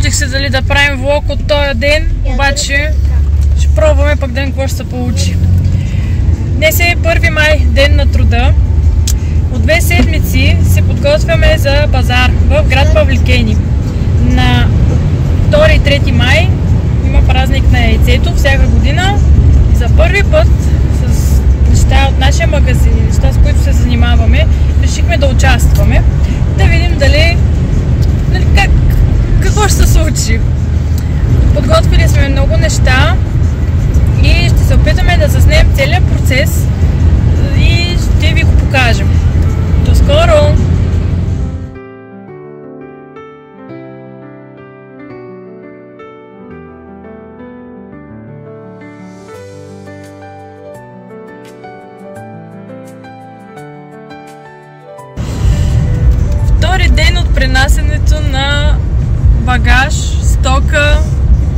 Чудих се дали да правим влог от този ден, обаче ще пробваме пък да видим какво ще се получи. Днес е 1 май, ден на труда. От 2 седмици се подготвяме за базар в град Павликени. На 2 и 3 май има празник на яйцето всяка година и за първи път с неща от нашия магазин, неща с които се занимаваме, решихме да участваме, да видим дали какво ще се случи. Подготвили сме много неща и ще се опитаме да заснем целият процес и ще ви го покажем. До скоро! Втори ден от пренасенето на багаж, стока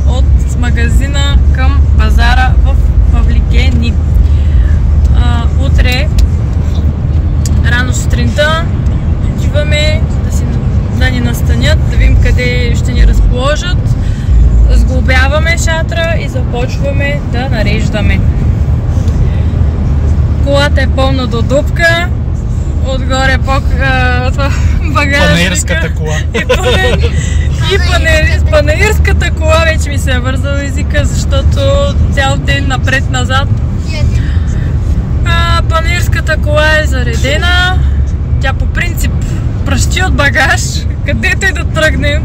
от магазина към базара в Павликени. Утре, рано сутринта, отиваме да ни настанят, да видим къде ще ни разположат. Сглобяваме шатра и започваме да нареждаме. Колата е пълна до дупка. Отгоре багажника. Панаирската кола. И панаирската кола вече ми се е вързал езика, защото цял ден напред-назад. Панаирската кола е заредена. Тя по принцип пръщи от багаж, където и да тръгнем.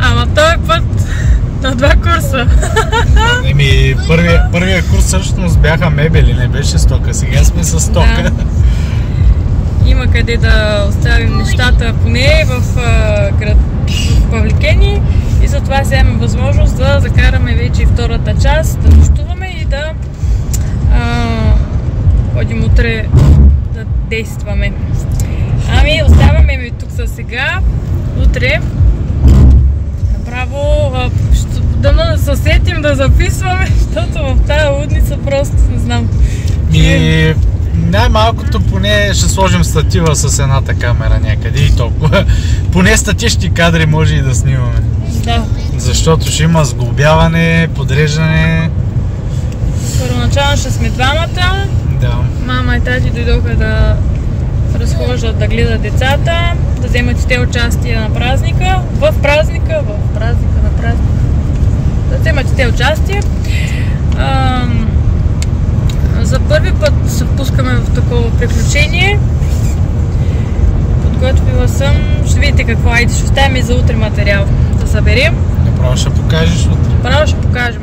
Ама този път на 2 курса. Първия курс всъщност бяха мебели, не беше стока. Сега сме с стока. Да. Има къде да оставим нещата поне в град Павликени и затова сега имаме възможност да закараме вече и втората част, да нощуваме и да ходим утре да действаме. Ами, оставаме ви тук за сега. Утре направо да се сетим да записваме, защото в тази лудница просто не знам. Най-малкото поне ще сложим статива с едната камера някъде и толкова. Поне статични кадри може и да снимаме. Да. Защото ще има сглобяване, подреждане. Първоначално ще сме двамата. Да. Мама и тати дойдоха да разхождат, да гледат децата, да вземат и те участие на празника. В празника. Да вземат и те участие. За първи път се впускаме в такова приключение. Подготвила съм. Ще видите какво. Айде, ще оставим и за утре материал да съберем. Направо ще покажеш утре. Направо ще покажем.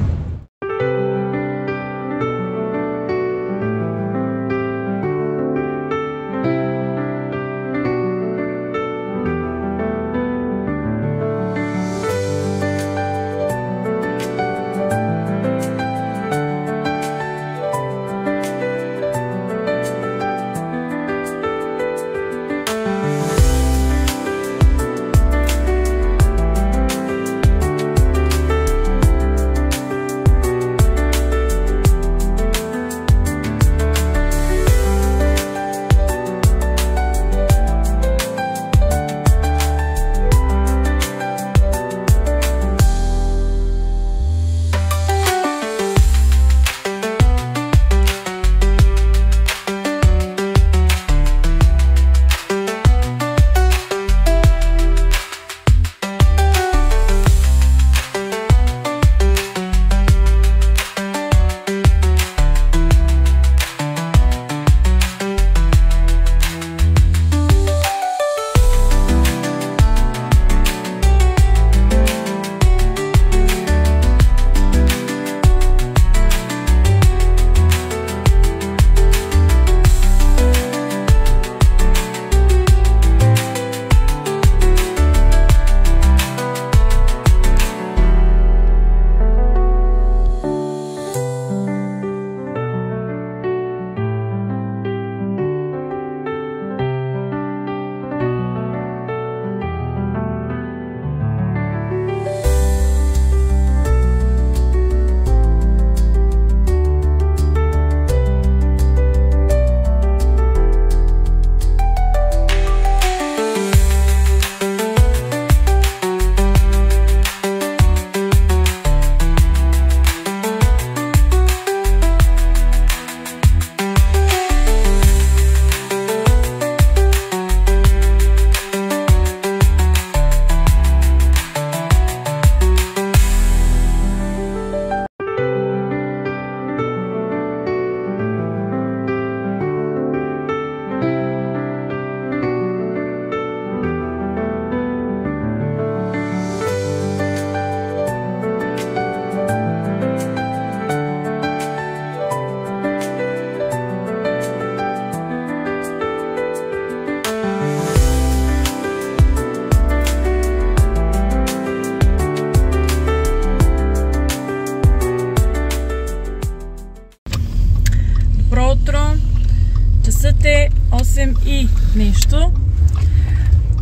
място.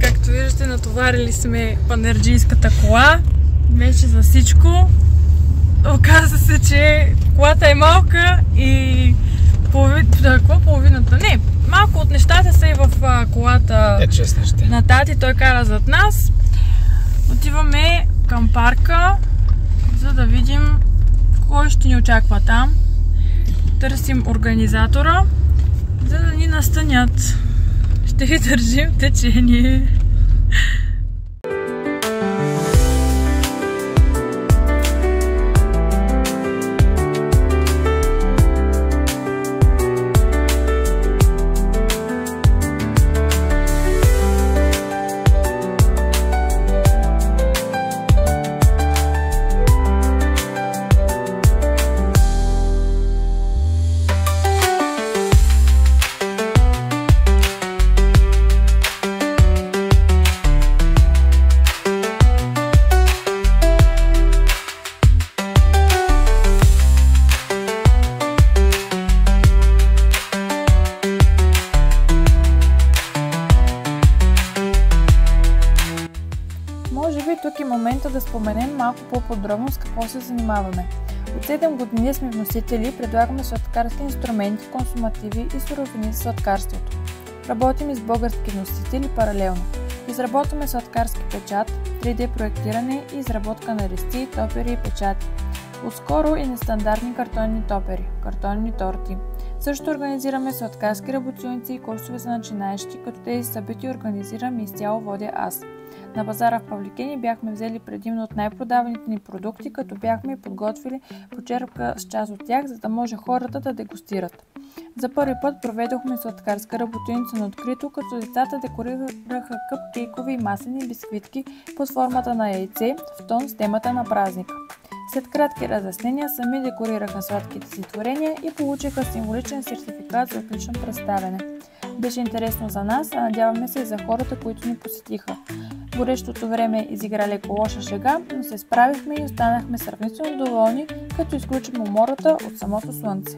Както виждате, натоварили сме панерджийската кола. Вече за всичко. Оказва се, че колата е малка и половината? Не, малко от нещата са и в колата на тати. Той кара зад нас. Отиваме към парка, за да видим кой ще ни очаква там. Търсим организатора, за да ни настанят. Ще ви държим в течение. Може би тук е момента да споменем малко по-подробно с какво се занимаваме. От 7 години сме вносители, предлагаме сладкарски инструменти, консумативи и суровини за сладкарството. Работим и с български вносители паралелно. Изработваме сладкарски печат, 3D проектиране и изработка на ристи, топери и печати. Отскоро и нестандартни картонни топери, картонни торти. Също организираме сладкарски работилници и курсове за начинаещи, като тези събития организирам и изцяло водя аз. На базара в Павликени бяхме взели предимно от най-продаваните ни продукти, като бяхме подготвили почерпка с част от тях, за да може хората да дегустират. За първи път проведохме сладкарска работилница на открито, като децата декорираха къпкейкови и маслени бисквитки под формата на яйце в тон с темата на празника. След кратки разяснения сами декорираха сладките си творения и получиха символичен сертификат за отлично представяне. Беше интересно за нас, а надяваме се и за хората, които ни посетиха. Горещото време изигра леко лоша шега, но се справихме и останахме сравнително доволни, като изключим умората от самото слънце.